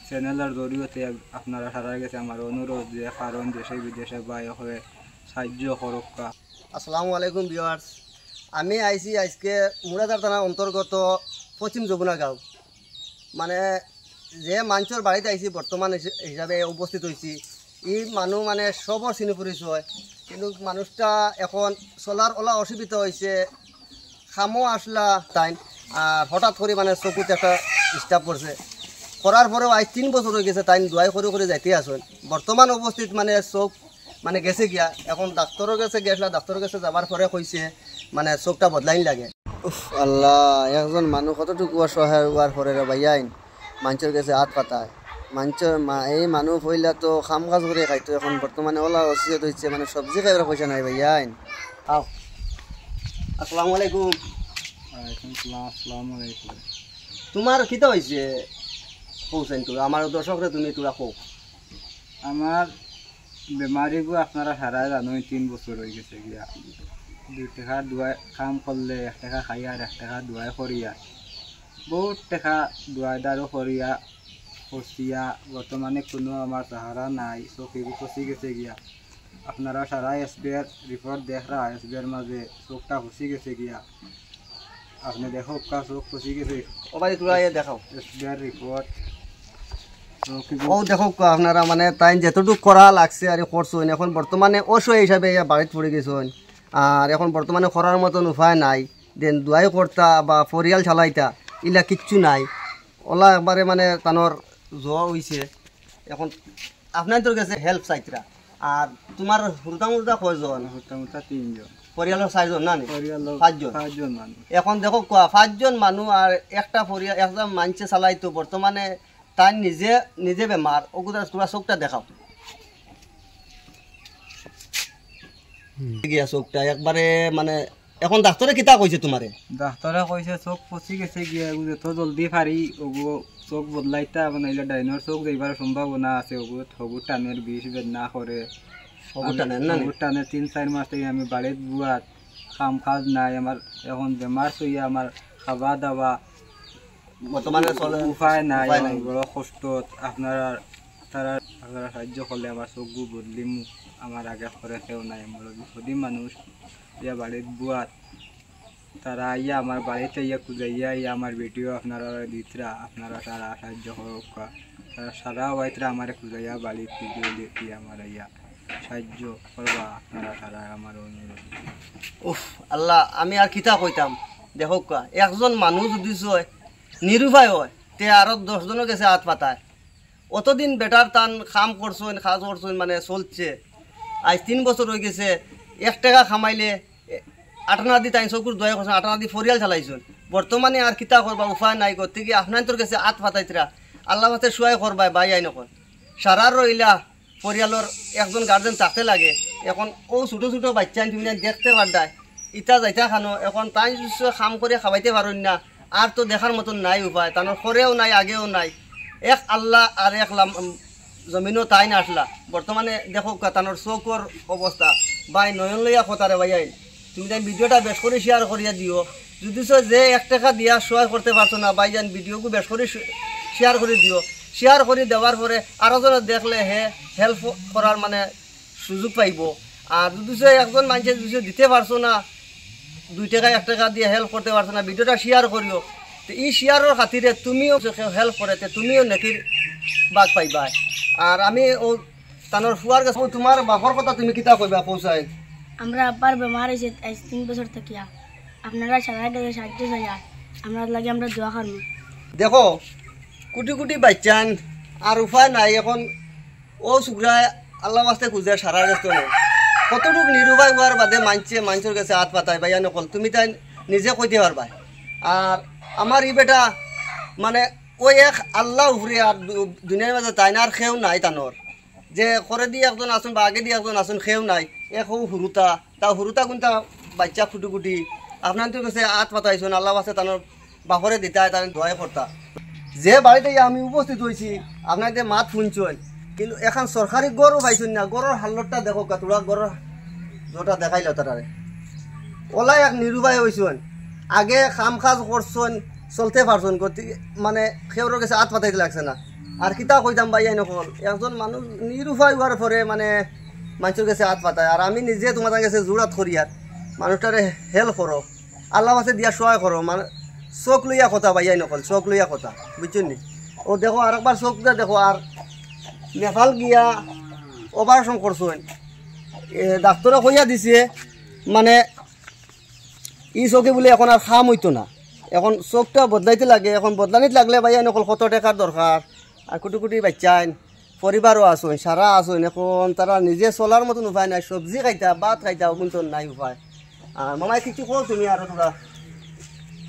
চ্যানেলের জরিয়তে আপনারা সারা গেছে আমার অনুরোধ যে কারণ দেশে বিদেশে বাই হয়ে সাহায্য করক্কা। আসসালামু আলাইকুম ভিউয়ার্স, আমি আইছি আজকে মুরাদার থানার অন্তর্গত পশ্চিম যমুনা গাঁও। মানে যে মানুষের বাড়িতে আইছি বর্তমান হিসাবে উপস্থিত হয়েছি, এই মানুষ মানে সবর চিনি পরিচয়, কিন্তু মানুষটা এখন চলার ওলা অসুবিধা হয়েছে। খামো আসলা তাই আর হঠাৎ করে মানে চকুতে একটা স্টাপ করছে, করার পরেও আজ 3 বছর হয়ে গেছে তাই দোয়াই করে যাইতে আসেন। বর্তমান অবস্থিত মানে চোখ মানে গেছে গিয়া, এখন ডাক্তারের কাছে গেছিলা, ডাক্তারের কাছে যাবার পরে কইছে মানে চোখটা বদলাইন লাগে। আল্লাহ, একজন মানুষ কতটুকু অসহায় হওয়ার পরে ভাইয়াইন মানুষের কাছে হাত পাতায়। মানুষের এই মানুষ হইলা তো খাম কাজ করে খাইতো, এখন বর্তমানে ওলা অসুস্থ হয়েছে, মানে সবজি খাইবার পয়সা নাই ভাইয়াইন। আও, আসসালামু আলাইকুম। আসসালামু আলাইকুম। তোমার কিতা হয়েছে কৌছেন তো আমার দর্শকরা, তুমি তোরা কো। আমার বেমারিগু আপনারা সারা জানোই 3 বছর হয়ে গেছে গিয়া। 2 টাকা দুয়াই কাম করলে 1 টাকা খাই আর 1 টাকা দুয়াই করিয়া বহুত টাকা দুয়াইদারও করিয়া ফসিয়া বর্তমানে কোনো আমার সাহারা নাই, চোখেগু ফসি গেছে গিয়া। আপনারা সারা এসবিআর রিপোর্ট দেখরা, এসবিআর মাঝে চোখটা ফসি গেছে গিয়া। আপনি দেখো কা চোখ ফসি গেছে, ও ভাই তোরা দেখাও এসবিআর রিপোর্ট। ও দেখো আপনারা মানে তাই যেতটুকু করা লাগছে আর করছেন, এখন বর্তমানে অসহায় হিসাবে বাড়িতে পড়ে গেছেন। আর এখন বর্তমানে করার মতন উপায় নাই, দেন দুয়াই করতা বা পরিয়াল চালাইতা ইলা কিচ্ছু নাই। ওলা একবারে মানে তানোর জ্বর হয়েছে। এখন আপনার তোর কাছে হেল্প চাইতরা। আর তোমার হুরতা কয়জন? মোটামুটি 3 জন। পরিয়ালের 4 জন না? পরিয়ালের 5 জন মানুষ। এখন দেখো 5 জন মানুষ আর একটা পরিয়াল একদম মানছে চালাইতো, বর্তমানে তাই নিজে নিজে বেমার। ওগুলা তোরা চোখটা দেখাও গিয়া, চোখটা একবারে মানে এখন ডাক্তারে কিতা কইছে তোমারে? ডাক্তারে কইছে চোখ ফসি গেছে গিয়া, যত জলদি পারি ওগু চোখ বদলাইতা বানাইলে ডাইনোর চোখ যাইবার সম্ভাবনা আছে। ওগু টানের বিষ বেদনা করে, ওগু টানের 3-4 মাস থেকে আমি বাড়িত বুয়াত, কাম কাজ নাই আমার। এখন বেমার চইয়া আমার খাওয়া দাওয়া বর্তমানে উপায় নাই, বড় কষ্ট। আপনারা তারা সাহায্য করলে আমার চোখগু বদলিম। আমার আগে করে কেউ নাই, আমার বিপদী মানুষ ইয়া বাড়িত বুয়াত, তারা আইয়া আমার বাড়িতে ইয়া খুঁজাইয়া ইয়া আমার ভিডিও আপনারা দিতরা, আপনারা তারা সাহায্য করুক। তারা সারা ওয়াইতরা আমার খুঁজাইয়া বাড়ির ভিডিও দেখি আমার ইয়া সাহায্য করবা, আপনারা তারা আমার অনুরোধ। উফ আল্লাহ, আমি আর কিতা কইতাম। দেখো একজন মানুষ যদি নিরুপায় হয় তে আরো 10 জনের কাছে হাত পাতায়। অতদিন বেটার টান কাম করছেন, কাজ করছেন, মানে চলছে। আজ 3 বছর হয়ে গেছে, 1 টাকা খামাইলে 8 দি তাই চকুর দয়া করছেন, 8 দি পরিয়াল চালাইছেন। বর্তমানে আর কিতা করবা, উপায় নাই। করতে গিয়ে আপনার তোর কাছে হাত পাতাইতরা, আল্লাহ হাতে শুয়াই করবাই বাই আই নকল। সারার রইলা পরিয়ালের একজন গার্জেন থাকতে লাগে। এখন ও ছোটো ছোটো বাচ্চা তুমি দেখতে পারদায়, ইটা যাইতা খানো। এখন তাই কাম করে খাওয়াইতে পারেন না, আর তো দেখার মতন নাই উপায়। তানোর খরেও নাই, আগেও নাই। এক আল্লাহ আর এক জমিনও তাই না আসলা। বর্তমানে দেখো তানোর চৌকর অবস্থা বাই নয়ন লইয়া কথারে ভাই আইন। তুমি তাই ভিডিওটা বেশ করে শেয়ার করিয়া দিও। যদি যে 1 টাকা দিয়া শেয়ার করতে পারছো না ভাই যান, ভিডিওকে বেশ করে শেয়ার করে দিও। শেয়ার করে দেওয়ার পরে আরো জনে দেখলে হেল্প করার মানে সুযোগ পাইব। আর যদি একজন মানুষের যদি দিতে পারছো না, 2 টাকা 1 টাকা দিয়ে হেল্প করতে পারছো না, ভিডিওটা শেয়ার করিও। তো এই শেয়ারের খাতিরে তুমিও হেল্প করে তুমিও নেকির বাদ পাইবা। আর আমি ও তানোর ফুয়ার কাছে তোমার বাপর কথা তুমি কিতা কইবা পৌঁছাই? আমরা আব্বার বেমার হয়েছে 3 বছর থাকিয়া, আপনারা সবাই কাছে সাহায্য চাইয়া আমরা লাগে আমরা দোয়া করব। দেখো কোটি কোটি বাচ্চান আর উপায় নাই। এখন ও শুক্রায় আল্লাহ বাস্তে খুঁজে সারা ব্যস্ত নেই। কতটুকু নিরুপায় হওয়ার বাদে মানুষের কাছে হাত পাতায় ভাইয়া নকল, তুমি তাই নিজে কইতে পারবা। আর আমার ই বেটা মানে ওই এক আল্লাহ উফরে, আর দুনিয়ার মাঝে তাই না আর খেও নাই তানোর। যে করে দিয়ে একজন আসুন বা আগে দিয়ে একজন আসুন, খেও নাই। এক হুরুতা তা হুরুতা কোনটা বাচ্চা ফুটুকুটি আপনার তো কাছে হাত পাতাইছেন, আল্লাহ বাস্তে তানোর বাপরে দিতায়, তার দোয়াই করতা। যে বাড়িতে আমি উপস্থিত হয়েছি আপনাদের মাত শুনছেন, কিন্তু এখন সরকারি গরু পাইছেন না। গরুর হাল্লতটা দেখো, তোরা গরুর যেটা দেখাইল তারারে ওলাই এক নিরুপায় হয়েছেন। আগে কাম কাজ করছেন, চলতে পারছেন, মানে খেউরের কাছে হাত পাতাইতে লাগছে না। আর কিতা কইতাম ভাই নকল একজন মানুষ নিরুপায় হওয়ার পরে মানে মানুষের কাছে হাত পাতায় আর আমি নিজে তোমাদের কাছে জোড়াত করি আর মানুষটারে হেল্প করো আল্লাহ কাছে দিয়া সহায় করো মানে চোখ লইয়া কথা ভাই নকল চোখ লইয়া কথা বুঝছেন নি ও দেখো আর একবার চোখটা দেখো আর নেপাল গিয়া অপারেশন করছেন ডাক্তারে কইয়া দিছে মানে ই চোখে বলে এখন আর খাম হইতো না এখন চোখটা বদলাইতে লাগে এখন বদলানিতে লাগলে ভাই নকল কত টাকার দরকার আর কোটি কোটি বাচ্চাইন পরিবারও আসুন সারা আসুন এখন তারা নিজে চলার মতন উপায় নাই সবজি খাইতা ভাত খাইতা কিন্তু নাই উপায় আর মামাই কিছু কো তুমি আর তোরা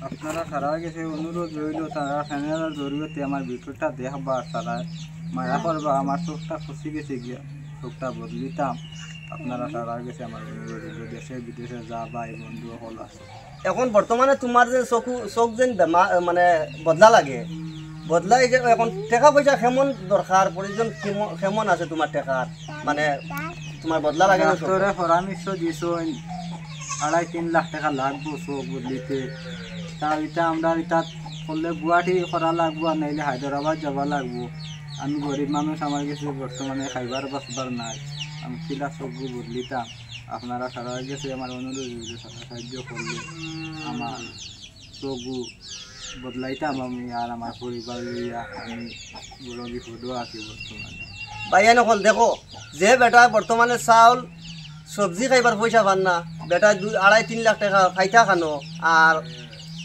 আপনারা সারা গেছে অনুরোধ রইল তারা চ্যানেলের জরিয়তে আমার ভিডিওটা দেখবা তারা মায়া করবা আমার চোখটা খুশি গেছে গিয়া চোখটা বদলিতাম আপনারা সারা গেছে আমার অনুরোধ রইল দেশে বিদেশে যা ভাই বন্ধু হল আছে এখন বর্তমানে তোমার যে চোখ যেন মানে বদলা লাগে বদলাই যে এখন টাকা পয়সা কেমন দরকার প্রয়োজন কেমন আছে তোমার টাকার মানে তোমার বদলা লাগে না ডাক্তারে পরামর্শ দিয়েছেন 2.5-3 লাখ টাকা লাগবো চোখ বদলিতে তা এটা আমরা এটা করলে গুয়াহাটি করা লাগবো আর নাইলে হায়দ্রাবাদ যাওয়া লাগবো আমি গরিব মানুষ আমার কাছে বর্তমানে খাইবার বাঁচবার নাই আমি কিলা চোখগুলো বদলিতাম আপনারা সারা গেছে আমার অনুরোধ সাহায্য করলে আমার চোখগুলো বদলাইতাম আমি আর আমার পরিবার লইয়া আমি বড় বিপদও আছি বর্তমানে ভাইয়া নকল দেখো যে বেটা বর্তমানে চাউল সবজি খাইবার পয়সা পান না বেটা 2.5-3 লাখ টাকা খাইতা খানো আর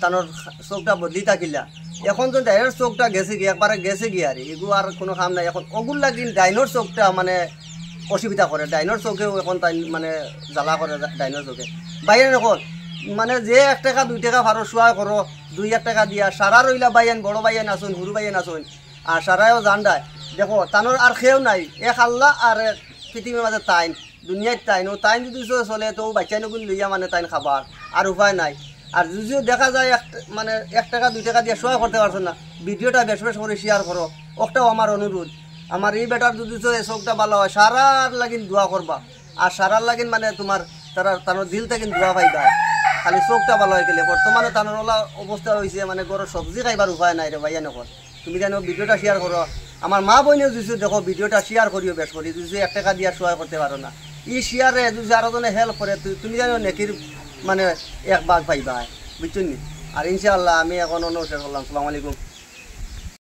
তানোর চোখটা বদলি থাকিলা এখন তো ডাইনোর চোখটা গেছে গিয়ে একবারে গেছে গিয়ে আর এগুলো আর কোনো কাম নাই এখন ওগুলো লাগি ডাইনোর চোখটা মানে অসুবিধা করে ডাইনোর চোখেও এখন তাই মানে জ্বালা করে ডাইনোর চোখে বাইরে নকল মানে যে 1 টাকা 2 টাকা ভাড়া শোয়া করো 2-1 টাকা দিয়া সারা রইলা বাইয়ান বড় বাইয়ান আসুন হুরু বাইয়ান আসুন আর সারাও জানডায় দেখো তানোর আর খেয়েও নাই এক আল্লাহ আর পৃথিবীর মাঝে তাইন দুনিয়ায় তাইন ও তাইন যদি চলে তো বাচ্চা নগুন লইয়া মানে তাইন খাবার আর উপায় নাই আর যদিও দেখা যায় মানে 1 টাকা 2 টাকা দিয়ে শোয়া করতে পারছো না ভিডিওটা বেশ বেশ করে শেয়ার করো ওটাও আমার অনুরোধ আমার এই বেটার যদি চোখটা ভালো হয় সারার লাগিন দোয়া করবা আর সারার লাগিন মানে তোমার তানোর দিল থেকে দোয়া পাইবা খালি চোখটা ভালো হয়ে গেলে বর্তমানে তানোর অবস্থা হয়েছে মানে গরুর সবজি খাইবার উপায় নাই রে ভাইয়া নকল তুমি জানো ভিডিওটা শেয়ার করো আমার মা বইনেও যদি দেখো ভিডিওটা শেয়ার করিও বেশ করি যদি 1 টাকা দিয়ে সহায় করতে পারো না ই শেয়ারে যদি আরো জনে হেল্প করে তুমি জানো নেকির মানে 1 ভাগ পাইবা বুঝছো নি আর ইনশাআল্লাহ আমি এখন অনুরোধ করলাম আসসালামু আলাইকুম।